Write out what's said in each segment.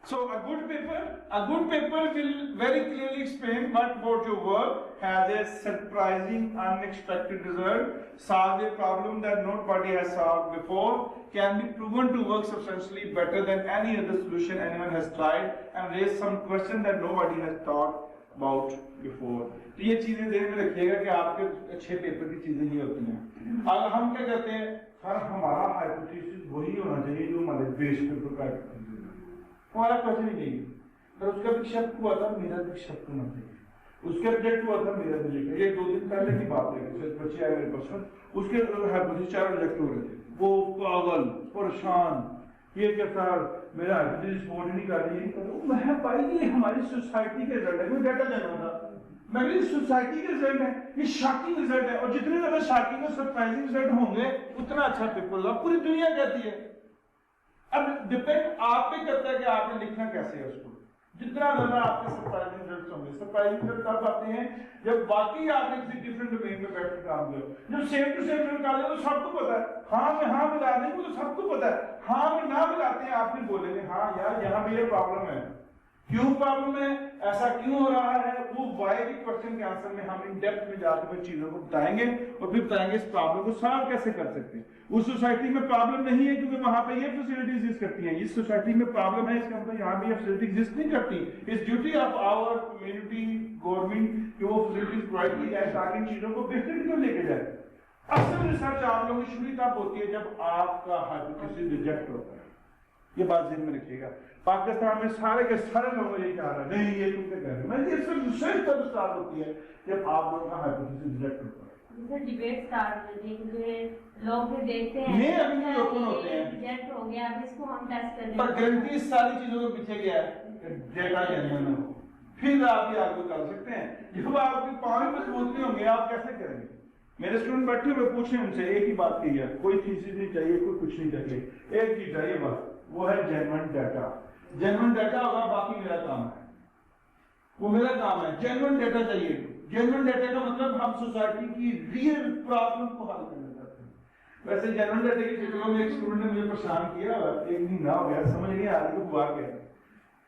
So a good paper will very clearly explain what about your work has a surprising, unexpected result, solve a problem that nobody has solved before, can be proven to work substantially better than any other solution anyone has tried, and raise some question that nobody has thought about before. तो ये चीजें ध्यान में रखिएगा कि आपके अच्छे paper की चीजें ही होती हैं। अब हम क्या कहते हैं, सर हमारा हाइपोथेसिस वही होना चाहिए जो हमारे बेस पेपर का हमारा क्वेश्चन ही नहीं। पर उसका भी शक हुआ था, मेरा भी शक होना चाहिए। उसका रिजेक्ट हुआ था, मेरा भी रिजेक्ट। ये 2 दिन पहले की बात है, बच्चे आए मेरे पास, उसके हाइपोथेसिस 4 रिजेक्ट हो रहे थे। वो पागल परेशान, ये क्या सर मेरा हाइपोथेसिस सपोर्ट नहीं कर रही है। मैं भाई ये हमारी सोसाइटी के रिजल्ट है, कोई डाटा जाना था। मैं सोसाइटी के रिजल्ट है, ये शॉकिंग रिजल्ट है, और जितने ज्यादा शॉकिंग और सरप्राइजिंग रिजल्ट होंगे उतना अच्छा पेपर होगा। पूरी दुनिया कहती है। अब डिपेंड आप पे करता है कि आपने लिखना कैसे है उसको। जितना ज्यादा आपके सरप्राइजिंग रिजल्ट्स होंगे, सरप्राइजिंग रिजल्ट तब आते हैं जब वाकई आपने किसी डिफरेंट डोमेन में बैठ के काम किया। जब सेम टू सेम रिजल्ट आ जाए तो सबको पता है, हाँ में हाँ मिला देंगे तो सबको पता है। हाँ में ना मिलाते हैं, आप नहीं बोलेंगे हाँ यार यहाँ पे ये प्रॉब्लम है, क्यों प्रॉब्लम है, ऐसा क्यों हो रहा है। वो वाई के क्वेश्चन के आंसर में हम इन डेप्थ में जाकर चीजों को बताएंगे और फिर बताएंगे इस प्रॉब्लम को सॉल्व कैसे कर सकते हैं। उस सोसाइटी में प्रॉब्लम नहीं है क्योंकि वहां पे ये फैसिलिटी एग्जिस्ट करती हैं। इस सोसाइटी में प्रॉब्लम है, इसका मतलब यहाँ भी ये फैसिलिटी एग्जिस्ट नहीं करती। It's duty of our community government कि वो फैसिलिटीज प्रोवाइड की जाए ताकि इन चीजों को बेहतरीन को लेके जाए। असल रिसर्च आप लोगों की शुरू तब होती है जब आपका हाइपोथेसिस रिजेक्ट होता है। ये बात ध्यान में रखिएगा। पाकिस्तान में सारे के सारे लोग यही कह रहे हैं, नहीं ये तुम क्या कह रहे हो। मैं ये सिर्फ रिसर्च तब स्टार्ट होती है जब आप लोगों का हाइपोथेसिस रिजेक्ट होता है। जैसे डिबेट स्टार्ट होती है क्योंकि लोग फिर देखते हैं नहीं अभी भी ओपन होते हैं, रिजेक्ट हो गया, अब इसको हम टेस्ट करेंगे। पर गारंटी इस सारी चीजों के पीछे क्या है, डेटा जेन्युइन हो, फिर आप ये आगे कर सकते हैं। जब आपके पाँव मजबूत नहीं होंगे आप कैसे करेंगे। मेरे स्टूडेंट बैठे हुए पूछे उनसे एक ही बात की है, कोई थीसिस नहीं चाहिए, कोई कुछ नहीं चाहिए, एक चीज चाहिए बस, वो है जेन्युइन डाटा। जेन्युइन डाटा होगा, बाकी मेरा काम है, वो मेरा काम है। जेन्युइन डाटा चाहिए। जेन्युइन डाटा का मतलब हम सोसाइटी की रियल प्रॉब्लम को हल करना चाहते हैं। वैसे जेन्युइन डाटा की चक्करों में एक स्टूडेंट ने मुझे परेशान किया, एक महीना हो गया, समझ नहीं आ रही हुआ क्या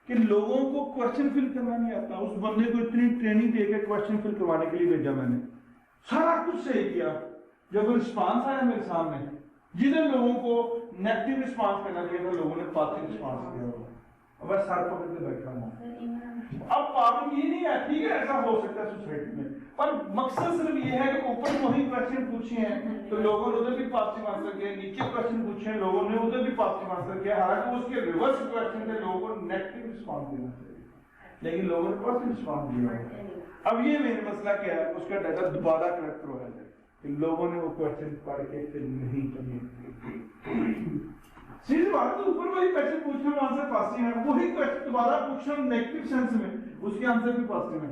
कि लोगों को क्वेश्चन फिल करना नहीं आता। उस बंदे को इतनी ट्रेनिंग देकर क्वेश्चन फिल करवाने के लिए भेजा मैंने, सारा कुछ सही किया। जब रिस्पांस आया मेरे सामने, जिन लोगों को नेगेटिव रिस्पांस करना चाहिए था लोगों ने पॉजिटिव रिस्पांस किया। अब सर पकड़ के बैठा हूँ। अब प्रॉब्लम ये नहीं है, ठीक है ऐसा हो सकता है सोसाइटी में, पर मकसद सिर्फ ये है कि ऊपर वही क्वेश्चन पूछे हैं तो लोगों ने उधर भी पॉजिटिव आंसर किया, नीचे क्वेश्चन पूछे हैं लोगों ने उधर भी पॉजिटिव आंसर किया। हालांकि उसके रिवर्स क्वेश्चन थे, लोगों को नेगेटिव रिस्पांस देना चाहिए, लेकिन लोगों ने पॉजिटिव रिस्पांस दिया। अब ये मेन मसला क्या है, उसका डाटा दोबारा कलेक्ट करवाया जाए कि लोगों ने वो क्वेश्चन पढ़ के फिर नहीं किए। सीधी बात है, ऊपर वही क्वेश्चन पूछना आंसर पॉजिटिव है, वही क्वेश्चन दोबारा पूछना नेगेटिव सेंस में, उसके आंसर भी पॉजिटिव है।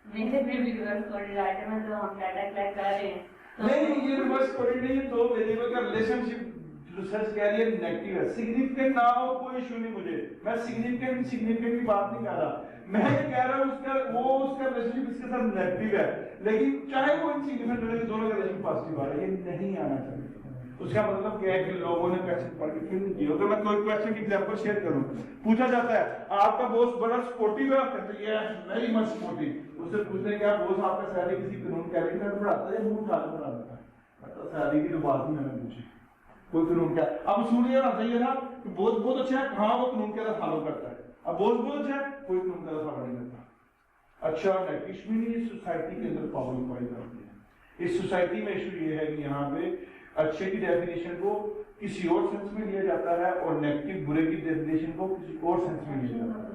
मेरे भी रिवर्स कोऑर्डिनेटर में तो हम डाटा कलेक्ट कर रहे हैं। नहीं ये रिवर्स कोऑर्डिनेट तो वेरिएबल का रिलेशनशिप रिसर्च कह रही है नेगेटिव है। सिग्निफिकेंट ना हो कोई इशू नहीं मुझे, मैं सिग्निफिकेंट की बात नहीं कर रहा। मैं ये कह रहा हूँ उसका रिलेशनशिप इसके साथ नेगेटिव है, लेकिन चाहे वो इनसिग्निफिकेंट रहे, दोनों का रिलेशन पॉजिटिव आ रहा है, ये नहीं आना चाहिए। उसका मतलब क्या है कि लोगों ने क्वेश्चन पढ़ के फिर नहीं किया। अगर मैं कोई क्वेश्चन की एग्जांपल शेयर करूं, पूछा जाता है आपका बॉस बड़ा सपोर्टिव है, कहते हैं वेरी मच सपोर्टिव। उससे पूछते हैं क्या बॉस आपका सैलरी किसी कानून कैलेंडर में पढ़ाता है या मुंह उठा के पढ़ाता है। तो सैलरी की तो बात ही मैंने पूछी, कोई कानून क्या। अब सुनिए ना चाहिए ना कि बॉस बहुत अच्छा है, हाँ वो कानून के फॉलो करता है। अब बॉस बहुत अच्छा है, कोई कानून का फॉलो नहीं करता। अच्छा कश्मीरी सोसाइटी के अंदर प्रॉब्लम पाई जाती है। इस सोसाइटी में इशू ये है कि यहाँ पे अच्छे की डेफिनेशन को किसी और सेंस में लिया जाता है और नेगेटिव बुरे की डेफिनेशन को किसी और सेंस में लिया जाता है।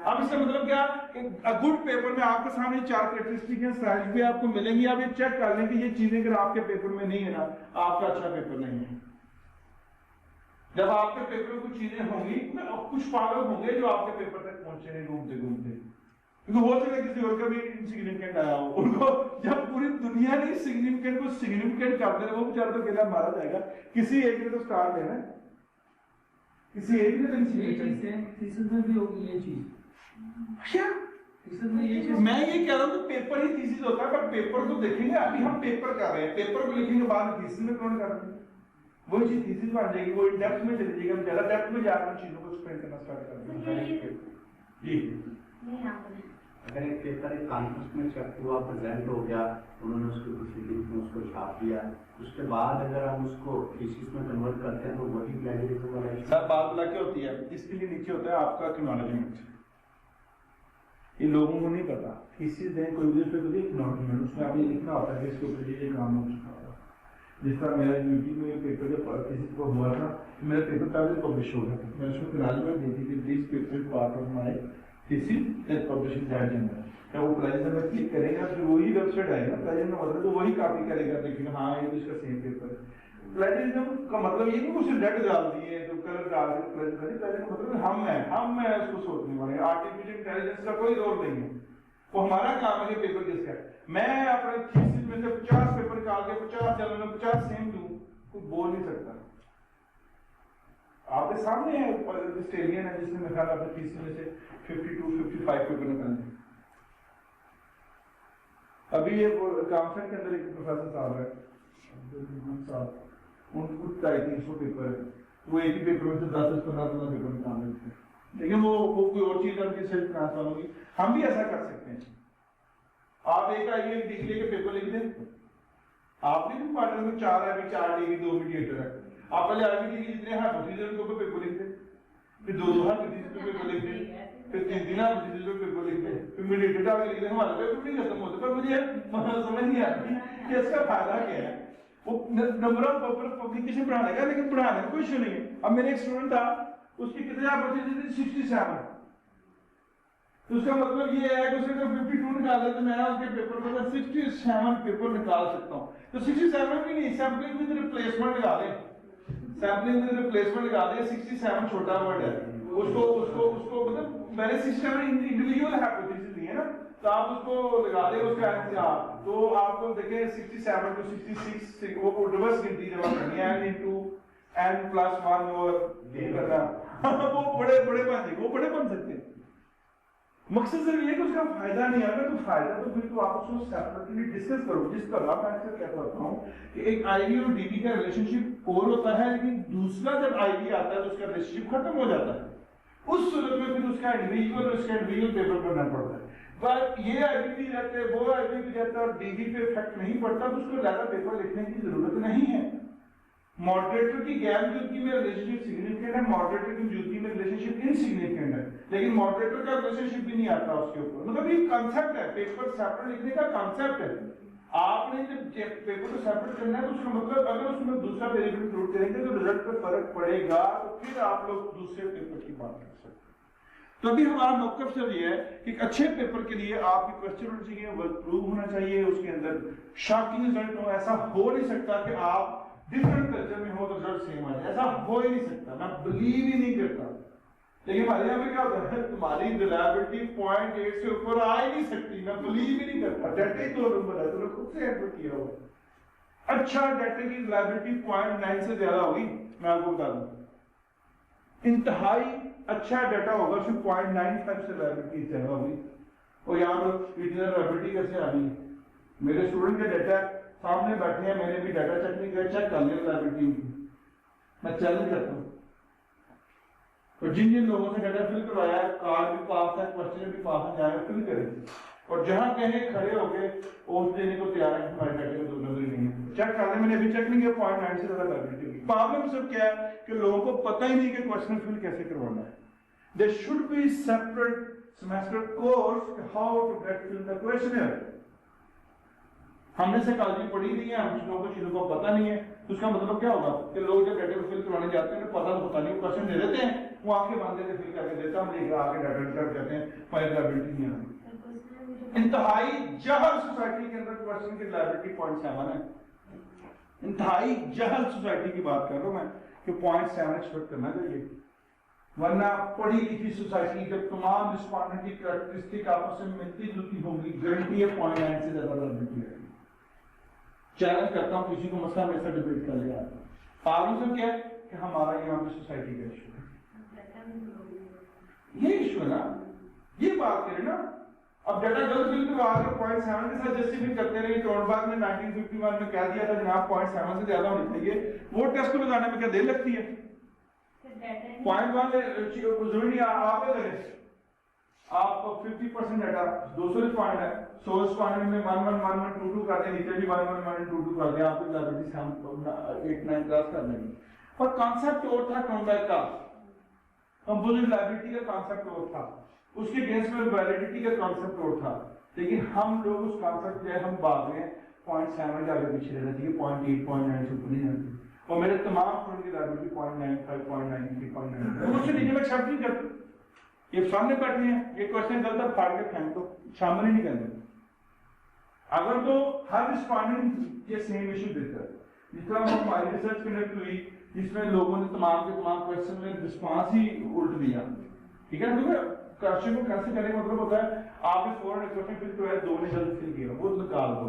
अब इसका मतलब क्या कि गुड पेपर में आपके सामने 4 कैरेक्टरिस्टिक हैं, स्लाइड पे आपको मिलेंगी, आप ये चेक कर लें कि ये चीजें अगर आपके पेपर में नहीं है ना, आपका अच्छा पेपर नहीं है। जब आपके पेपर में कुछ चीजें होंगी, कुछ पागल होंगे जो आपके पेपर तक पहुंचे घूमते घूमते, क्योंकि हो सकता है किसी और का भी इनसिग्निफिकेंट आया हो। उनको जब पूरी दुनिया ने सिग्निफिकेंट को सिग्निफिकेंट कर देना, वो बेचारा तो अकेला मारा जाएगा। किसी एक ने तो स्टार्ट लेना, किसी एक ने तो इनसिग्निफिकेंट थीसिस में भी होगी ये चीज। क्या थीसिस में ये चीज मैं ये कह रहा हूं कि पेपर ही थीसिस होता है, पर पेपर तो देखेंगे। अभी हम पेपर कर रहे हैं, पेपर को लिखेंगे बाद थीसिस में कौन कर रहे हैं। वो चीज थीसिस बन जाएगी, वो डेप्थ में चली जाएगी, हम ज्यादा डेप्थ में जाकर चीजों को एक्सप्लेन करना स्टार्ट कर देंगे। जी अगर एक पेपर एक कॉन्फ्रेंस में चेक हुआ, प्रेजेंट हो गया, उन्होंने उसको प्रोसीडिंग में उसको छाप दिया, उसके बाद अगर हम उसको थीसिस में कन्वर्ट करते हैं तो वही प्लेजरिज्म वाला है। सब बात बुला के होती है, इसके लिए नीचे होता है आपका एक्नॉलेजमेंट। ये लोगों को नहीं पता, थीसिस दें कोई भी उसमें कोई एक्नॉलेजमेंट, उसमें आपने लिखना होता है कि इसके ऊपर ये काम हो चुका है। जिस तरह मेरा यूट्यूब में पेपर जब थीसिस को हुआ था, मेरा पेपर पहले पब्लिश हो गया था, मैंने उसमें एक्नॉलेजमेंट दी थी कि this paper part of my thesis that publish in that journal. क्या वो प्लेजर में क्लिक करेगा फिर वही वेबसाइट आएगा, प्लेजर में मतलब तो वही कॉपी करेगा, देखेगा हाँ ये तो इसका सेम पेपर है। प्लेजरिज्म का मतलब ये नहीं कुछ डेट डाल दिए तो कलर डाल दिए, प्लेजर का मतलब हम है उसको सोचने वाले। आर्टिफिशियल इंटेलिजेंस का कोई रोल नहीं है, वो हमारा काम है कि पेपर किसका है। मैं अपने थीसिस में से 50 पेपर निकाल के 50 जर्नल में 50 सेम दूं, कोई बोल नहीं सकता। आपके सामने है ऑस्ट्रेलियन है जिसने मेरे ख्याल अपने थीसिस में से 52-55 पेपर निकाले। अभी ये कॉन्फ्रेंस के अंदर एक प्रोफेसर साहब है, उनको 350 पेपर है, वो एक ही पेपर में से 10-15 पेपर निकाल लेते हैं। लेकिन वो कोई और चीज है उनकी सेल्फ क्लास वालों की, हम भी ऐसा कर सकते हैं। आप एक आईए डिग्री के पेपर लिख दें, आपने भी क्वार्टर में 4 है, 4 डिग्री 2 मीडिएटर है, आप पहले आईवी डिग्री जितने हैं प्रोसीजर के ऊपर पेपर लिख दें, फिर 2 हाथ प्रोसीजर पे पेपर लिख दें, फिर 3 दिन आप प्रोसीजर पे पेपर लिख दें, फिर मीडिएटर आगे लिख दें, हमारा पेपर नहीं खत्म होता। पर मुझे समझ नहीं आती कि इसका फायदा क्या है। वो नंबर ऑफ पेपर पब्लिकेशन बढ़ाने का, लेकिन बढ़ाने का कोई इशू नहीं है। अब मेरे एक स्टूडेंट था, उसकी कितने आप प्रोसीजर थे 67, तो उसका मतलब ये है कि उसने अगर 52 निकाले तो मैं उसके पेपर में 67 पेपर निकाल सकता हूँ। तो 67 भी नहीं, सैम्पलिंग विद रिप्लेसमेंट लगा दें, सैम्पलिंग विद रिप्लेसमेंट लगा दें। 67 छोटा वर्ड है, उसको मतलब मैंने 67 इंडिविजुअल हाइपोथेसिस दी है ना, तो आप उसको लगा दें उसका आंसर, तो आपको देखें 67 to 66 वो रिवर्स गिनती जब करनी है, n into n+1 और ये करना वो बड़े बन जाएंगे, वो बड़े बन सकते हैं। मकसद सिर्फ ये कि उसका फायदा नहीं आता, तो फायदा तो फिर तो आप उसको सेपरेटली डिस्कस करो। जिस तरह मैं अक्सर कहता होता हूँ कि एक आईवी और डीबी का रिलेशनशिप और होता है, लेकिन दूसरा जब आईवी आता है तो उसका रिलेशनशिप खत्म हो जाता है। उस सूरत में फिर उसका इंडिविजुअल पेपर करना पड़ता है। पर ये आईवी भी रहते हैं, वो आईवी भी रहता है और डीबी पे इफेक्ट नहीं पड़ता, तो उसको ज्यादा पेपर लिखने की जरूरत नहीं है। मॉडरेटर की गैर मौजूदगी में रिलेशनशिप सिग्निफिकेंट है, मॉडरेटर की मौजूदगी में रिलेशनशिप इनसिग्निफिकेंट है, लेकिन मॉडरेटर का रिलेशनशिप भी नहीं आता उसके ऊपर। मतलब ये कांसेप्ट है, पेपर सेपरेट लिखने का कांसेप्ट है। आपने जब पेपर को सेपरेट करना है तो उसका मतलब अगर उसमें दूसरा वेरिएबल इंक्लूड करेंगे तो रिजल्ट पर फर्क पड़ेगा, तो फिर आप लोग दूसरे पेपर की बात कर सकते हैं। तो अभी हमारा मौकफ सिर्फ ये है कि एक अच्छे पेपर के लिए आपकी क्वेश्चन होना चाहिए, वर्क प्रूफ होना चाहिए, उसके अंदर शॉकिंग रिजल्ट हो। ऐसा हो नहीं सकता कि आप डिफरेंट कल्चर में हो तो रिजल्ट सेम आ जाए, ऐसा हो ही नहीं सकता, मैं बिलीव ही नहीं करता। लेकिन हमारे यहाँ पे क्या होता है, तुम्हारी रिलायबिलिटी 0.8 से ऊपर आ ही नहीं सकती, मैं बिलीव ही नहीं करता। डाटा ही 2 नंबर है, तुमने खुद से एंटर किया हुआ है। अच्छा डाटा की रिलायबिलिटी 0.9 से ज्यादा होगी, मैं आपको बता दूं। इंतहाई अच्छा डाटा होगा उसमें 0.95 से रिलायबिलिटी ज्यादा होगी। और यहाँ पर इतनी रिलायबिलिटी कैसे आ रही है? मेरे स्टूडेंट के डाटा सामने बैठे हैं, मैंने भी डाटा चेक नहीं किया, चेक कर लिया रिलायबिलिटी की, मैं चैलेंज करता हूँ। और जिन जिन लोगों से डाटा फिल करवाया है, कार्ड भी पास है, क्वेश्चन भी पास है, जाए फिल करें। और जहां कहें खड़े होके ओस देने को तैयार है, हमारे डाटे में 2 नंबर ही नहीं है। चेक कर ले, मैंने अभी चेक नहीं किया, 0.9 से ज्यादा रिलायबिलिटी होगी। प्रॉब्लम सब क्या है कि लोगों को पता ही नहीं कि क्वेश्चन फिल कैसे करवाना है। There should be separate semester course how to get fill the questionnaire. हमने साइकोलॉजी पढ़ी नहीं है, हम लोगों को चीजों को पता नहीं है, तो उसका मतलब क्या होगा कि लोग जब डाटा को फिल करवाने जाते हैं पता तो पता नहीं, क्वेश्चन दे देते हैं, वो आंखें बांध के फिल करके देता, हम लेकर आके डाटा एंटर करते हैं, हमारी रिलायबिलिटी नहीं आती। इंतहाई जहल सोसाइटी के अंदर क्वेश्चन की रिलायबिलिटी 0.7 है। इंतहाई जहल सोसाइटी की बात कर रहा हूं मैं कि 0.7 एक्सपेक्ट करना चाहिए, वरना पढ़ी लिखी सोसाइटी जब तमाम रिस्पोंडेंट की कैरेक्टरिस्टिक आपस में मिलती जुलती होंगी, गारंटी है 0.9 से ज्यादा रिलायबिलिटी है। चैलेंज करता हूं किसी को मसला में से डिबेट कर लिया। प्रॉब्लम क्या है कि हमारा यहाँ पे सोसाइटी का इशू है, ये इशू है ना, ये बात करें ना। अब डाटा गलत फिल करवा कर 0.7 के साथ जस्टिफाई करते रहे। टोनबाग ने 1951 में कह दिया था जनाब 0.7 से ज्यादा होनी चाहिए, वो टेस्ट को लगाने में क्या देर लगती है? 0.1 जरूरी नहीं आप करें, आप 50% डाटा 200 रिस्पॉन्डेंट है, 100 रिस्पॉन्डेंट में 111122 करते हैं, नीचे भी 111122 करते हैं, आपको लाइब्रेरी से हम 8-9 क्लास कर लेंगे। पर कॉन्सेप्ट और था टोनबाग का, कंपोजिट लाइब्रेरी का कॉन्सेप्ट और था, उसके अगेंस्ट में वैलिडिटी का कॉन्सेप्ट और था, लेकिन हम लोग उस कॉन्सेप्ट जो है हम भाग रहे हैं 0.7 के आगे पीछे रहना चाहिए, 0.8 0.9 से ऊपर नहीं जाती। और मेरे तमाम स्टूडेंट की लाइब्रेरी 0.95 0.93 0.9 तो मुझसे नीचे में एक्सेप्ट नहीं करते। ये सामने बैठे हैं, ये क्वेश्चन गलत है फाड़ के फेंक दो, शामिल ही नहीं करते। अगर तो हर रिस्पॉन्डेंट ये सेम इशू देता है, जिस तरह हमारी रिसर्च कंडक्ट हुई जिसमें लोगों ने तमाम के तमाम क्वेश्चन में रिस्पांस ही उल्ट दिया, ठीक है, क्योंकि क्वेश्चन को कैसे करने का मतलब होता है आपने फॉरन एक क्वेश्चन फिल किया, दो ने गलत फिल किया, वो निकाल दो,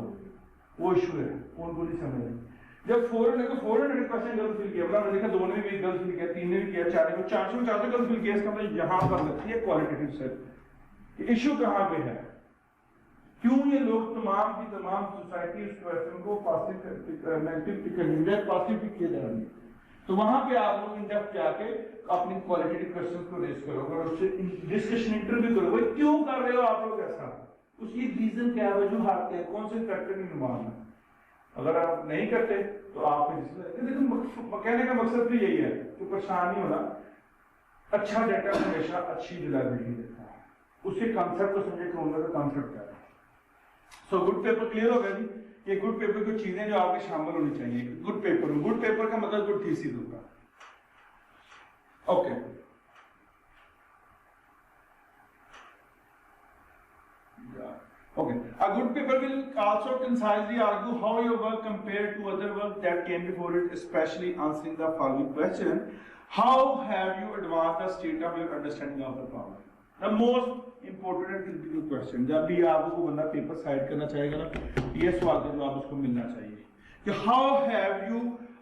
वो इशू है, कौन को नहीं समझ रहे। जब फॉरन एक क्वेश्चन गलत फिल किया, मतलब देखा दो ने भी गलत फिल किया, तीन ने भी किया, चार ने 400 गलत फिल किया, इसका मतलब यहाँ पर लगती है क्वालिटेटिव सर्च। इशू कहाँ पे है, क्यों ये लोग तमाम की तमाम सोसाइटी उस क्वेश्चन को पॉजिटिव नेगेटिव पिक करेंगे, पॉजिटिव पिक किए जाएंगे। तो वहां पे आप लोग इन डेप्थ जाके अपनी क्वालिटेटिव क्वेश्चन को रेज करोगे और उससे डिस्कशन इंटरव्यू करोगे, क्यों कर रहे हो आप लोग ऐसा, उसकी रीजन क्या है, वजूहात क्या है, कौन से फैक्टर इन्वॉल्व है। अगर आप नहीं करते तो आप कहने का मकसद भी यही है कि परेशान नहीं होना, अच्छा डाटा हमेशा अच्छी रिलायबिलिटी देता है, उसके कॉन्सेप्ट को समझे कि उनका कॉन्सेप्ट क्या है। सो गुड पेपर क्लियर हो गया जी। ये गुड पेपर की चीजें जो आपके शामिल होनी चाहिए गुड पेपर में। गुड पेपर का मतलब गुड थीसिस होगा। Okay, okay, a good paper will also concisely argue how your work compared to other work that came before it, especially answering the following question: how have you advanced the state of your understanding of the problem? The most important and critical question, जब भी आपको बंदा paper side करना चाहेगा ना, ये सवाल का जवाब उसको मिलना चाहिए कि how have you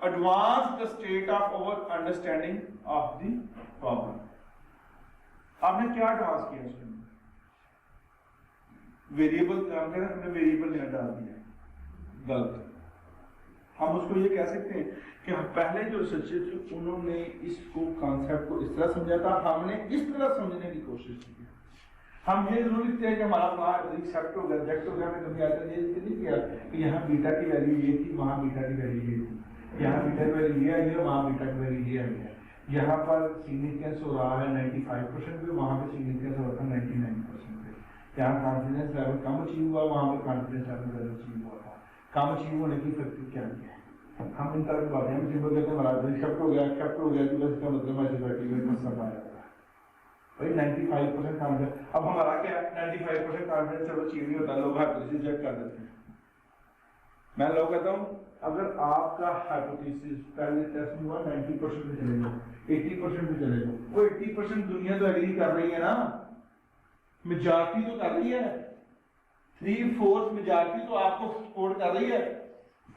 advanced the state of our understanding of the problem? आपने क्या एडवांस किया उसके अंदर? वेरिएबल काम करना, हमने वेरिएबल नहीं डाल दिया, गलत। हम उसको ये कह सकते हैं कि पहले जो रिसर्चर थे उन्होंने इसको कॉन्सेप्ट को इस तरह समझा था, हमने इस तरह समझने की कोशिश की। हम ये जरूर लिखते हैं कि हमारा एक्सेप्ट हो गया, रिजेक्ट हो गया, हमने कभी आता ये नहीं किया कि यहाँ बीटा की वैल्यू ये थी, वहाँ बीटा की वैल्यू ये थी, यहाँ बीटा की वैल्यू ये आई है, वहाँ बीटा की वैल्यू ये आई है, यहाँ पर सिग्निफिकेंस हो रहा है 95% पे, वहाँ पे सिग्निफिकेंस हो रहा था 99% पे, यहाँ कॉन्फिडेंस लेवल कम अचीव हुआ, वहाँ पे कॉन्फिडेंस लेवल अचीव हुआ था। कम अचीव होने की फैक्टर क्या है? हम इन तरह की बातें हम सिंपल कहते हैं हमारा एक्सेप्ट हो गया तो बस इसका मतलब मैं सोसाइटी में मसला आया था भाई 95% कॉन्फिडेंस। अब हमारा क्या 95% कॉन्फिडेंस चलो अचीव नहीं होता, लोग हाइपोथेसिस रिजेक्ट कर देते हैं। मैं लोग कहता हूँ अगर आपका हाइपोथेसिस पहले टेस्ट में हुआ 90% पे चले जाओ, 80% पे चले जाओ, वो 80% दुनिया तो एग्री कर रही है ना, मेजॉरिटी तो कर रही है, 3/4 मेजॉरिटी तो आपको सपोर्ट कर रही है।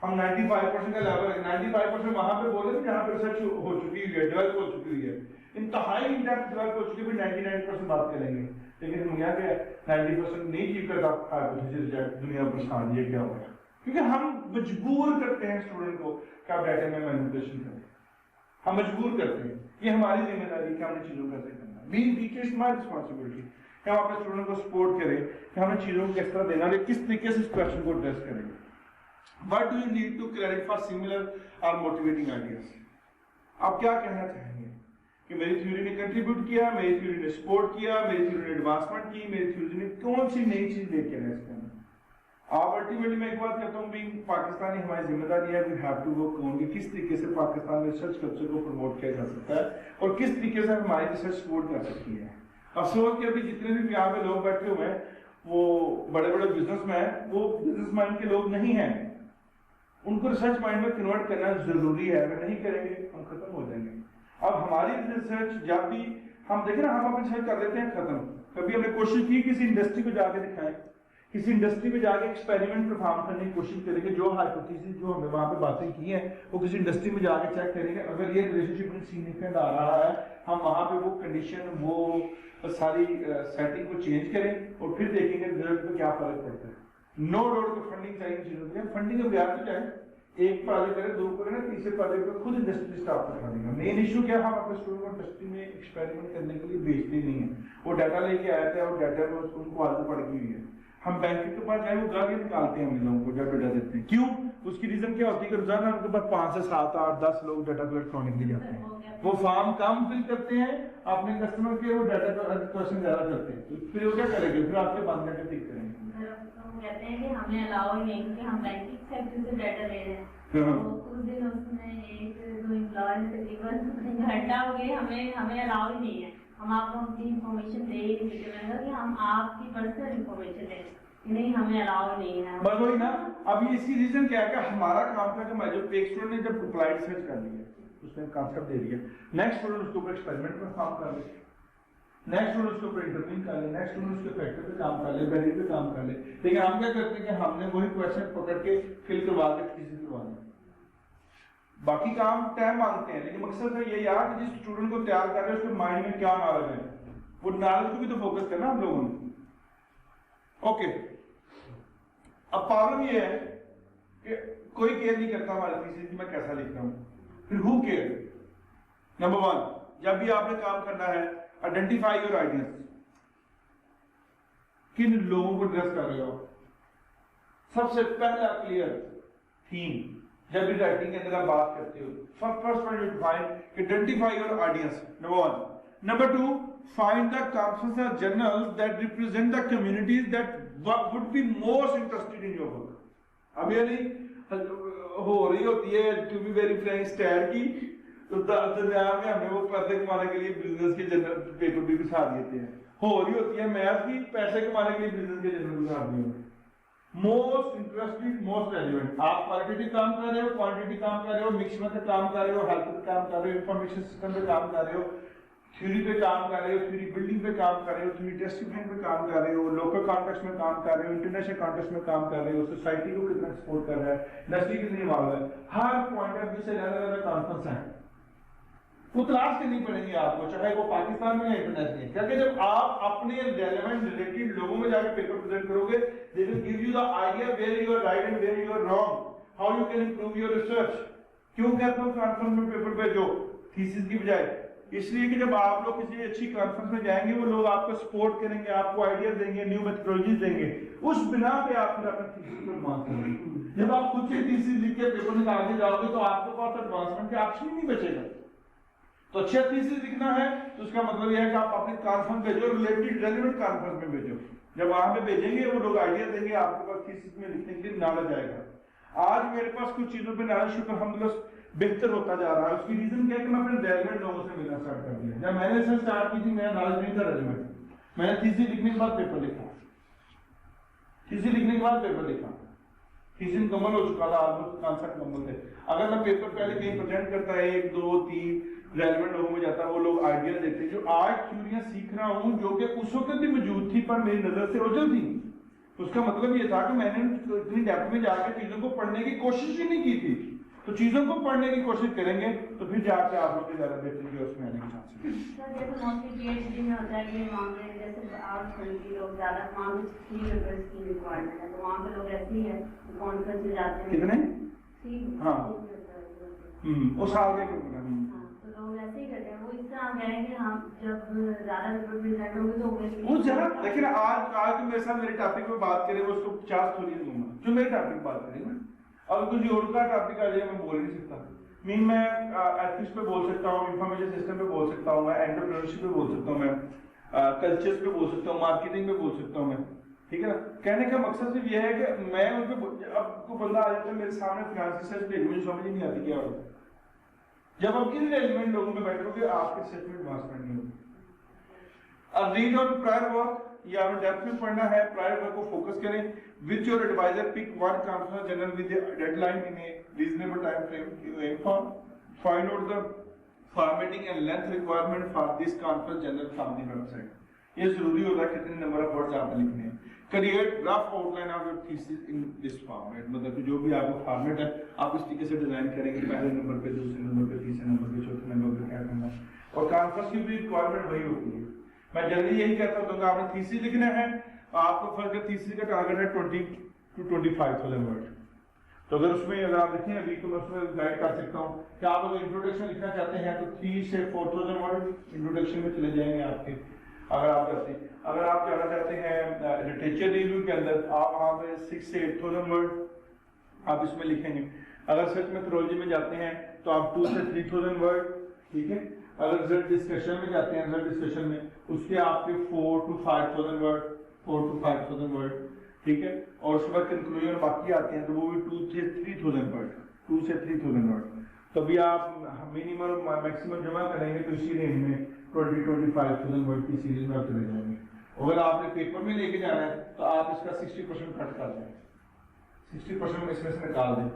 हम 95% का लेवल है, 95% वहां पे बोले थे जहां पे रिसर्च हो चुकी है, डेवलप हो चुकी है, इंतहाई इंडेप्थ डेवलप हो चुकी है, 99% बात करेंगे। लेकिन दुनिया के 90% नहीं अचीव करता हाइपोथेसिस रिजेक्ट, दुनिया परेशान, ये क्या होगा? क्योंकि हम मजबूर करते हैं स्टूडेंट को कि आप डाटा में मैनिपुलेशन करें, हम मजबूर करते हैं। ये हमारी जिम्मेदारी कि हमने चीजों को कैसे करना है। बी टीचर्स माय रिस्पांसिबिलिटी कि हम अपने स्टूडेंट को सपोर्ट करें कि हमें चीजों को किस तरह देना है, किस तरीके से इस क्वेश्चन को एड्रेस करेंगे। What do you need to credit for similar or motivating ideas? आप क्या कहना चाहेंगे कि मेरी थ्योरी ने कंट्रीब्यूट किया, मेरी थ्योरी ने सपोर्ट किया, मेरी थ्योरी ने एडवांसमेंट की, मेरी थ्योरी ने कौन सी नई चीज लेके आए इसके अंदर? आप अल्टीमेटली मैं एक बात कहता हूँ, बीइंग पाकिस्तानी हमारी जिम्मेदारी है, we have to work on कि किस तरीके से पाकिस्तान में रिसर्च कल्चर को प्रमोट किया जा सकता है और किस तरीके से हमारी रिसर्च सपोर्ट कर सकती है। अफसोस कि अभी जितने भी यहाँ पे लोग बैठे हुए हैं वो बड़े बड़े बिजनेसमैन, वो बिजनेस माइंड के लोग नहीं हैं, उनको रिसर्च माइंड में कन्वर्ट करना जरूरी है। अगर नहीं करेंगे हम खत्म हो जाएंगे। अब हमारी रिसर्च जब भी हम देखें ना, हम अपनी रिसर्च कर लेते हैं खत्म। कभी हमने कोशिश की किसी इंडस्ट्री को जाके दिखाएं किसी इंडस्ट्री में जाके एक्सपेरिमेंट परफॉर्म करने की कोशिश करेंगे, जो हाइपोथेसिस जो हमने वहां पे बातें की हैं वो किसी इंडस्ट्री में जाके चेक करेंगे, अगर ये रिलेशनशिप सिग्निफिकेंट आ रहा है हम वहां पे वो कंडीशन वो सारी सेटिंग को चेंज करें और फिर देखेंगे रिजल्ट पे क्या फर्क पड़ता है। नो डाउट को फंडिंग चाहिए चीजों की, फंडिंग अब यार तो चाहे एक प्रोजेक्ट करें, दो करें, तीसरे प्रोजेक्ट पे खुद इंडस्ट्री स्टाफ करवा देगा। मेन इशू क्या, हम अपने स्टूडेंट को इंडस्ट्री में एक्सपेरिमेंट करने के लिए भेजते नहीं है। वो डाटा लेके आया था और डाटा में उनको आदत पड़ गई हुई है। हम बैंक के पास जाए वो गाली निकालते हैं हम लोगों को जब डाटा देते हैं। क्यों? उसकी रीजन क्या होती है कि रोजाना उनके पास 5 से 7 8 10 लोग डाटा कलेक्ट करने के लिए जाते हैं। वो फॉर्म कम फिल करते हैं अपने कस्टमर के, वो डाटा क्वेश्चन ज्यादा करते हैं, तो फिर वो क्या करेंगे, फिर आपके बंद करके टिक करेंगे। कहते हैं कि हमें अलाउ ही नहीं, क्योंकि हम बैंकिंग सेक्टर से डाटा ले रहे हैं। तो उस दिन उसने एक दो एम्प्लॉय ने तकरीबन घंटा हो गई, हमें अलाउ ही नहीं है, हम आपको अपनी इंफॉर्मेशन दे ही नहीं सकते कि हम आपकी पर्सनल इंफॉर्मेशन दे, नहीं हमें अलाउ नहीं है। बस वही ना, अभी इसकी रीजन क्या है कि हमारा काम था कि मैं जो एक स्टूडेंट ने जब अप्लाइड सर्च कर लिया, उसने कांसेप्ट दे दिया, नेक्स्ट स्टूडेंट उसके ऊपर एक्सपेरिमेंट में काम कर ले, नेक्स्ट स्टूडेंट उसके ऊपर इंटरव्यू कर ले, नेक्स्ट स्टूडेंट उसके फैक्टर पे काम कर ले, वैल्यू पे काम कर ले। लेकिन हम क्या करते हैं कि हमने वही क्वेश्चन पकड़ के फिल करवा के किसी करवा दें, बाकी काम टाइम मांगते हैं। लेकिन मकसद है ये यार कि जिस स्टूडेंट को तैयार कर रहे हैं उसके माइंड में क्या नॉलेज है, वो नॉलेज को भी तो फोकस करना हम लोगों ने। ओके, अब प्रॉब्लम ये है कि कोई केयर नहीं करता हमारे थीसिस मैं कैसा लिख रहा हूं। फिर हु केयर? नंबर 1, जब भी आपने काम करना है आइडेंटिफाई योर आइडियाज, किन लोगों को एड्रेस कर रहे हो। सबसे पहला क्लियर थीम, जब भी राइटिंग के अंदर आप बात करते हो, first point you define identify your audience, number 1। Number 2, find the conferences or journals that represent the communities that would be most interested in your work. अब ये नहीं हो रही होती है टू बी वेरी फ्रैंक स्टैर की, तो दरमियान में हमें वो पैसे कमाने के लिए बिजनेस के जर्नल पेपर भी घुसा देते हैं। हो रही होती है मैथ की, पैसे कमाने के लिए बिजनेस के जर्नल घुसा दिए। Most interesting, most relevant. आप क्वालिटेटिव काम कर रहे हो, क्वांटिटी काम कर रहे हो, मिक्स में काम कर रहे हो, हेल्थ पे काम कर रहे हो, इंफॉर्मेशन सिस्टम पे काम कर रहे हो, थ्योरी पे काम कर रहे हो, थ्योरी बिल्डिंग पे काम कर रहे हो, थ्योरी टेस्टिंग पे काम कर रहे हो, लोकल कॉन्टेक्स्ट में काम कर रहे हो, इंटरनेशनल कॉन्टेक्स्ट में काम कर रहे हो, सोसाइटी को कितना सपोर्ट कर रहा है, इंडस्ट्री कितनी इन्वॉल्व है, हर पॉइंट ऑफ व्यू से अलग अलग कॉन्फ्रेंस है। वो तलाश करनी पड़ेगी आपको, चाहे वो पाकिस्तान में या इंटरनेशनल। क्योंकि जब आप अपने रेलेवेंट रिलेटेड लोगों में जाकर पेपर प्रेजेंट करोगे, they will give you the idea where you are right and where you are wrong, how you can improve your research. क्यों कहते हो कॉन्फ्रेंस में पेपर भेजो थीसिस की बजाय? इसलिए कि जब आप लोग किसी अच्छी कॉन्फ्रेंस में जाएंगे, वो लोग आपको सपोर्ट करेंगे, आपको आइडिया देंगे, न्यू मेथोडोलॉजीज देंगे, उस बिना पे आप फिर अपने थीसिस को एडवांस करेंगे। जब आप खुद से थीसिस लिख के पेपर निकाल के जाओगे तो आपके पास एडवांसमेंट का ऑप्शन ही नहीं बचेगा। तो अच्छा थीसिस लिखना है तो उसका मतलब यह है कि आप अपने कॉन्फ्रेंस भेजो, रिलेटेड रेलेवेंट कॉन्फ्रेंस में भेजो। जब वहां पे भेजेंगे वो लोग आइडिया देंगे, आपके पास थीसिस में लिखने के लिए नॉलेज आएगा। आज मेरे पास कुछ चीजों पे नॉलेज शुक्र अल्हम्दुलिल्लाह बेहतर होता जा रहा है। उसकी रीजन क्या है कि मैं अपने रेलेवेंट लोगों से मिलना स्टार्ट कर दिया। जब मैंने रिसर्च स्टार्ट की थी मेरा नॉलेज नहीं था रेलेवेंट, मैंने थीसिस लिखने के बाद पेपर लिखा, थीसिस लिखने के बाद पेपर लिखा, थीसिस मुकम्मल हो चुका था, ऑलमोस्ट कॉन्सेप्ट मुकम्मल थे। अगर मैं पेपर पहले कहीं प्रेजेंट करता है 1 2 3 रेलेवेंट लोगों में जाता है, वो लोग आइडिया देते हैं। जो आज थ्योरियां सीख रहा हूँ जो कि उस वक्त भी मौजूद थी पर मेरी नजर से ओझल थी, उसका मतलब ये था कि मैंने इतनी डेप्थ में जाकर चीजों को पढ़ने की कोशिश ही नहीं की थी। तो चीजों को पढ़ने की कोशिश करेंगे तो फिर जाके आप लोग ज्यादा बेहतरीन की उसमें आने की चांस है। सर जैसे मोस्टली पीएचडी में होता है कि मामले जैसे आप सुनती लोग ज्यादा मामले 3 पेपर्स की रिक्वायरमेंट है, तो वहाँ पे लोग ऐसे ही है कॉन्फ्रेंस में जाते हैं। कितने? 3। हाँ वो साल के पेपर है। तो लोग ऐसे ही करते हैं। वो इस तरह कहेंगे हम जब ज्यादा पेपर प्रेजेंट होंगे तो वो जरा लेकिन आज तो मेरे साथ मेरे टॉपिक पे बात करें वो उसको 50 थोड़ी दूंगा जो मेरे टॉपिक बात करें ना। अब कुछ और का टॉपिक आ जाए मैं बोल नहीं सकता। मीन मैं एथिक्स पे बोल सकता हूँ, इंफॉर्मेशन सिस्टम पे बोल सकता हूँ, मैं एंटरप्रेन्योरशिप पे बोल सकता हूँ, मैं कल्चर्स पे बोल सकता हूँ, मार्केटिंग पे बोल सकता हूँ मैं। ठीक है ना? कहने का मकसद सिर्फ ये है कि मैं उन पे अब को बंदा आ जाता है मेरे सामने फाइनेंस रिसर्च पे, मुझे समझ ही नहीं आती क्या होता है। जब आप किन रेलेवेंट लोगों में बैठोगे आपके रिसर्च में एडवांसमेंट नहीं होगी। अब रीड आउट प्रायर वर्क, या हमें डेप्थ में पढ़ना है, प्रायर वर्क को फोकस करें। With your advisor pick one conference journal with deadline in a reasonable time frame. Find out the formatting and length requirement for this conference journal from the website. ये जरूरी होता है कितने number of words आपने लिखने हैं। Create rough outline of your thesis in this format, मतलब कि जो भी आपका फॉर्मेट है आप इस तरीके से डिजाइन करेंगे, पहले नंबर पे, दूसरे नंबर पे, तीसरे नंबर पे, चौथे नंबर पे क्या करना है। और कॉन्फ्रेंस की भी रिक्वायरमेंट वही होती है। मैं जल्दी यही कहता हूँ, आपने थीसिस लिखना है, आपको फर्दर थीसिस का टारगेट है 20 to 25,000 वर्ड। तो अगर उसमें अगर आप लिखें अभी तो मैं उसमें गाइड कर सकता हूँ कि आप अगर इंट्रोडक्शन लिखना चाहते हैं तो 3 से 4,000 वर्ड इंट्रोडक्शन में चले जाएंगे आपके। अगर आप चाहते हैं, अगर आप जाना चाहते हैं लिटरेचर रिव्यू के अंदर, आप वहाँ पे 6 से 8,000 वर्ड आप इसमें लिखेंगे। अगर सर्च मेथोडोलॉजी में जाते हैं तो आप 2 से 3,000 वर्ड, ठीक है। अगर रिजल्ट डिस्कशन में जाते हैं, रिजल्ट डिस्कशन में उसके आपके 4 to 5,000 वर्ड, 4 to 5,000 वर्ड, ठीक है। और उसके बाद कंक्लूजन बाकी आते हैं तो वो भी 2 से 3,000 वर्ड, 2 से 3,000 वर्ड। तो अभी आप मिनिमम मैक्सिमम जमा करेंगे तो इसी रेंज में 20-25,000 वर्ड की सीरीज में आप चले जाएंगे। अगर आपने पेपर में लेके जाना है तो आप इसका 60% कट कर दें, 60% में इसमें से निकाल दें।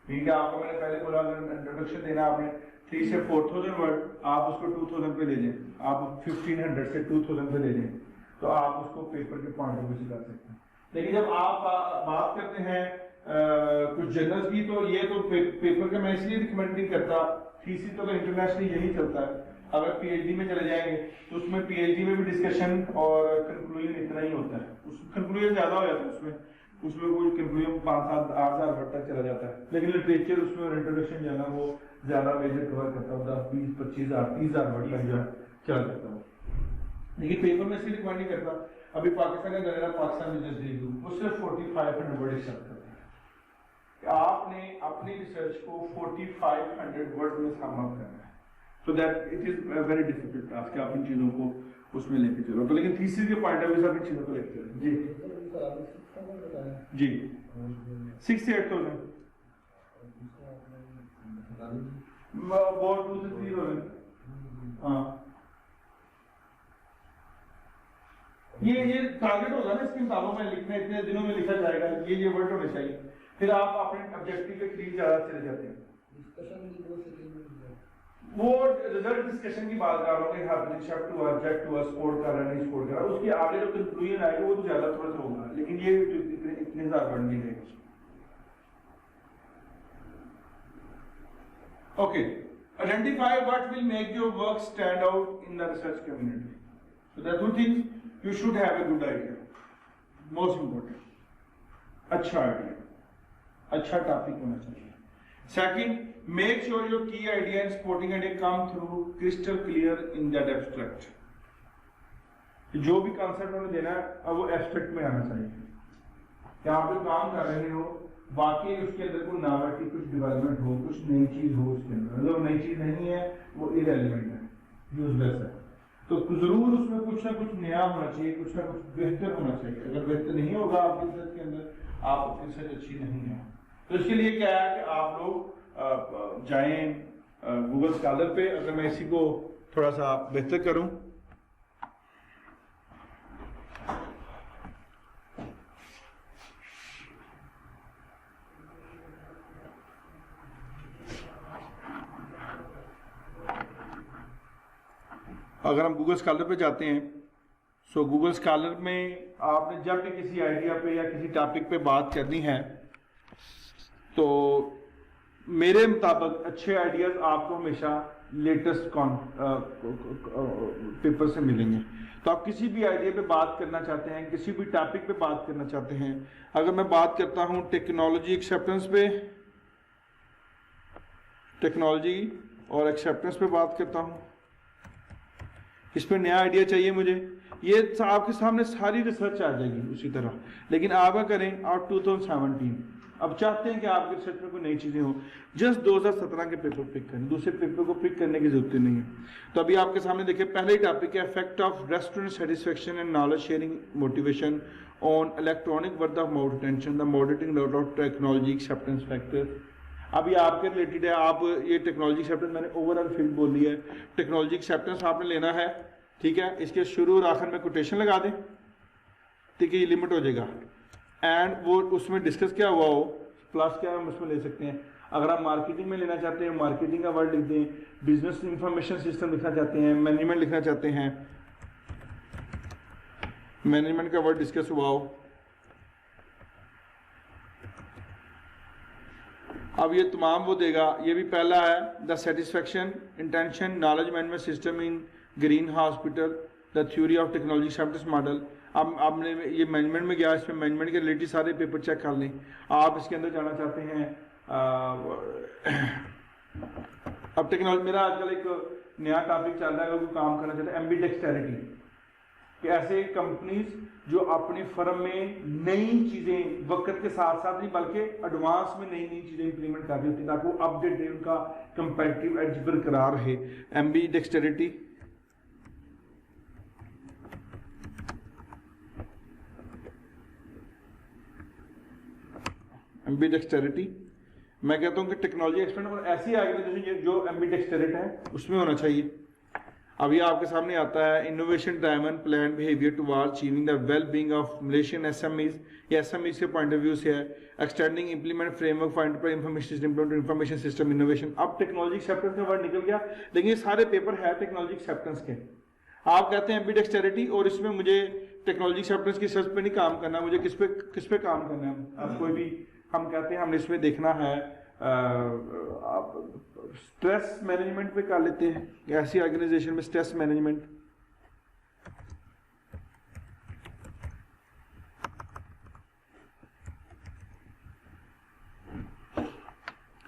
ठीक है, आपको मैंने पहले बोला अगर इंट्रोडक्शन देना आपने 3 से 4,000 वर्ड, आप उसको 2,000 पे ले जाएं, आप 1,500 से 2,000 पे ले जाएं, तो आप उसको पेपर के पॉइंट ऑफ व्यू से कर सकते हैं। लेकिन जब आप बात करते हैं कुछ जर्नल्स की, तो ये तो पेपर का मैं इसलिए रिकमेंड नहीं करता, थीसिस तो इंटरनेशनली यही चलता है। अगर पीएचडी में चले जाएंगे तो उसमें पीएचडी में भी डिस्कशन और कंक्लूजन इतना ही होता है, उस कंक्लूजन ज्यादा हो जाता है उसमें कोई कंक्लूजन 5-7-8,000 वर्ड तक चला जाता है। लेकिन लिटरेचर उसमें इंट्रोडक्शन जो है ना वो ज्यादा मेजर कवर करता है, 10-20-25,000 30,000 वर्ड तक जो चला जाता है। लेकिन पेपर में इसलिए रिकमेंड नहीं करता। अभी पाकिस्तान का गवर्नर पाकिस्तान बिजनेस रिव्यू वो सिर्फ 4,500 वर्ड एक्सेप्ट करता है। आपने अपनी रिसर्च को 4,500 वर्ड में सम अप करना है, so that it is a very difficult task आप इन चीजों को उसमें लेके चलो। तो लेकिन थीसिस के पॉइंट ऑफ व्यू से आप इन चीजों को लेके चलो। जी 6 से 8,000 वो 2 से 3,000। हाँ, ये टारगेट होगा ना इसके किताबों में लिखना, इतने दिनों में लिखा जाएगा, ये वर्ड होने चाहिए। फिर आप अपने ऑब्जेक्टिव के करीब ज्यादा चले जाते हैं। वो रिजल्ट डिस्कशन की बात कर रहा हूँ, harmonic to object to sport कर रहा है, नहीं स्पोर्ट कर रहा, उसके आगे जो कंक्लूजन आएगा वो तो ज्यादा थोड़ा सा होगा, लेकिन ये इतने ज्यादा बढ़ नहीं रहेगा। Okay, identify what will make your work stand out in the research community. So that two things you should have a good idea, most important, अच्छा आइडिया, अच्छा टॉपिक होना चाहिए। Second, make sure your key idea and supporting idea come through crystal clear in that abstract। जो भी concept उन्हें देना है अब वो एब्स्ट्रैक्ट में आना चाहिए कि आप जो काम कर रहे हो वाकई उसके अंदर कोई नॉवेल्टी, कुछ डेवलपमेंट हो, कुछ नई चीज हो उसके अंदर। अगर नई चीज नहीं है वो इरेलेवेंट है, यूजलेस है। तो जरूर उसमें कुछ ना कुछ नया होना चाहिए, कुछ ना कुछ बेहतर होना चाहिए। अगर बेहतर नहीं होगा आपकी रिसर्च के अंदर, आपकी रिसर्च अच्छी नहीं है। तो इसके लिए क्या है कि आप लोग जाएं गूगल स्कॉलर पे। अगर मैं इसी को थोड़ा सा बेहतर करूं, अगर हम गूगल स्कॉलर पे जाते हैं, सो गूगल स्कॉलर में आपने जब भी किसी आइडिया पे या किसी टॉपिक पे बात करनी है तो मेरे मुताबिक अच्छे आइडियाज आपको हमेशा लेटेस्ट पेपर से मिलेंगे। तो आप किसी भी आइडिया पे बात करना चाहते हैं, किसी भी टॉपिक पे बात करना चाहते हैं, अगर मैं बात करता हूँ टेक्नोलॉजी एक्सेप्टेंस पे, टेक्नोलॉजी और एक्सेप्टेंस पे बात करता हूँ, इस पर नया आइडिया चाहिए मुझे, ये आपके सामने सारी रिसर्च आ जाएगी उसी तरह। लेकिन आप क्या करें, आप 2017 अब चाहते हैं कि आपके रिसर्च में कोई नई चीज़ें हो, जस्ट 2017 के पेपर पिक करें, दूसरे पेपर को पिक करने की जरूरत नहीं है। तो अभी आपके सामने देखिए पहले ही टॉपिक है effect of restaurant satisfaction and knowledge sharing motivation on electronic word of mouth attention, the moderating level of technology acceptance factor. अभी आपके रिलेटेड है, आप ये टेक्नोलॉजी एक्सेप्टेंस मैंने ओवरऑल फील्ड बोली है, टेक्नोलॉजी एक्सेप्टेंस आपने लेना है, ठीक है। इसके शुरू और आखिर में कोटेशन लगा दें, ठीक है, ये लिमिट हो जाएगा। एंड वो उसमें डिस्कस क्या हुआ हो प्लस क्या हम उसमें ले सकते हैं। अगर आप मार्केटिंग में लेना चाहते हैं, मार्केटिंग का वर्ड लिख दें, बिजनेस इंफॉर्मेशन सिस्टम लिखना चाहते हैं, मैनेजमेंट लिखना चाहते हैं, मैनेजमेंट का वर्ड डिस्कस हुआ हो, अब ये तमाम वो देगा। ये भी पहला है, the satisfaction, intention, knowledge management system in green hospital, the theory of technology acceptance model. अब आपने ये मैनेजमेंट में गया, इसमें मैनेजमेंट के रिलेटेड सारे पेपर चेक कर लें। आप इसके अंदर जाना चाहते हैं अब टेक्नोलॉजी, मेरा आजकल एक नया टॉपिक चल रहा है, अगर कोई काम करना चाहता है एमबी डेक्सटेरिटी, कि ऐसे कंपनीज जो अपनी फर्म में नई चीज़ें वक्त के साथ साथ नहीं बल्कि एडवांस में नई नई चीज़ें इंप्लीमेंट कर रही होती है ताकि वो अपडेट रहे, उनका कंपेटिटिव एज बरकरार रहे। एमबी डेक्सटेरिटी, एमबी डेक्सटेरिटी, मैं कहता हूँ कि टेक्नोलॉजी एक्सपर्ट और ऐसी ऑर्गेनाइजेशन जो एमबी डेक्सटेरिट है उसमें होना चाहिए। अब ये आपके सामने आता है, innovation driven plan behaviour toward achieving the well being of Malaysian SMEs. ये एसएमईज के पॉइंट ऑफ व्यू से है। Extending implement framework for enterprise information system innovation. अब टेक्नोलॉजी एक्सेप्टेंस का वर्ड निकल गया, लेकिन ये सारे पेपर है टेक्नोलॉजी एक्सेप्टेंस के। आप कहते हैं एमबी डेक्सटेरिटी और इसमें मुझे टेक्नोलॉजी एक्सेप्टेंस की सर्च पे नहीं काम करना, मुझे किस पे काम करना है। अब कोई भी हम कहते हैं हमने इसमें देखना है स्ट्रेस मैनेजमेंट पे कर लेते हैं, ऐसी ऑर्गेनाइजेशन में स्ट्रेस मैनेजमेंट।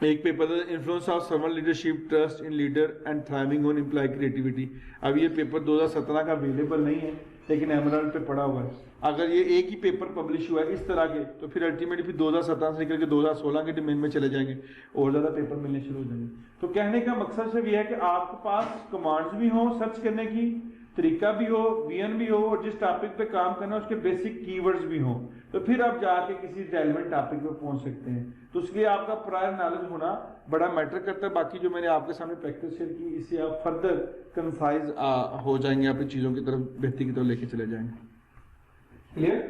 एक paper influence of servant leadership, trust in leader and thriving on employ creativity. अब ये पेपर 2017 का अवेलेबल नहीं है लेकिन एमराल्ड पे पड़ा हुआ है। अगर ये एक ही पेपर पब्लिश हुआ है इस तरह के तो फिर अल्टीमेटली फिर 2017 से निकल के 2016 के डोमेन में चले जाएंगे और ज़्यादा पेपर मिलने शुरू हो जाएंगे। तो कहने का मकसद सिर्फ ये है कि आपके पास कमांड्स भी हो, सर्च करने की तरीका भी हो, वीएन भी हो और जिस टॉपिक पे काम करना है उसके बेसिक कीवर्ड्स भी हो, तो फिर आप जाके किसी रेलेवेंट टॉपिक पे पहुंच सकते हैं। तो इसलिए आपका प्रायर नॉलेज होना बड़ा मैटर करता है। बाकी जो मैंने आपके सामने प्रैक्टिस शेयर की, इससे आप फर्दर कंसाइज हो जाएंगे, अपनी चीज़ों की तरफ बेहतरी की तरफ लेके चले जाएंगे। क्लियर?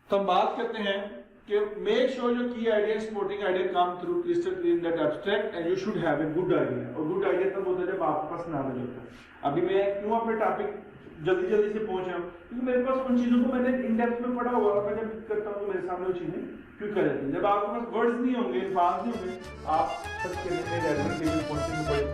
तो हम बात करते हैं कि मेक श्योर योर की idea supporting idea come through crystal clear in that abstract and you should have a good idea. और गुड आइडिया तब होता है जब आपके पास नॉलेज होता है। अभी मैं क्यों अपने टॉपिक जल्दी जल्दी से पहुंच रहा हूँ क्योंकि मेरे पास उन चीज़ों को मैंने इन डेप्थ में पढ़ा हुआ और मैं जब करता हूँ तो मेरे सामने वो चीज़ें क्यों कर जाती हैं। जब आपके पास वर्ड्स नहीं होंगे, अल्फाज नहीं होंगे, आप सर्च करने में रेलेवेंट चीज़ें पहुंचने में बड़े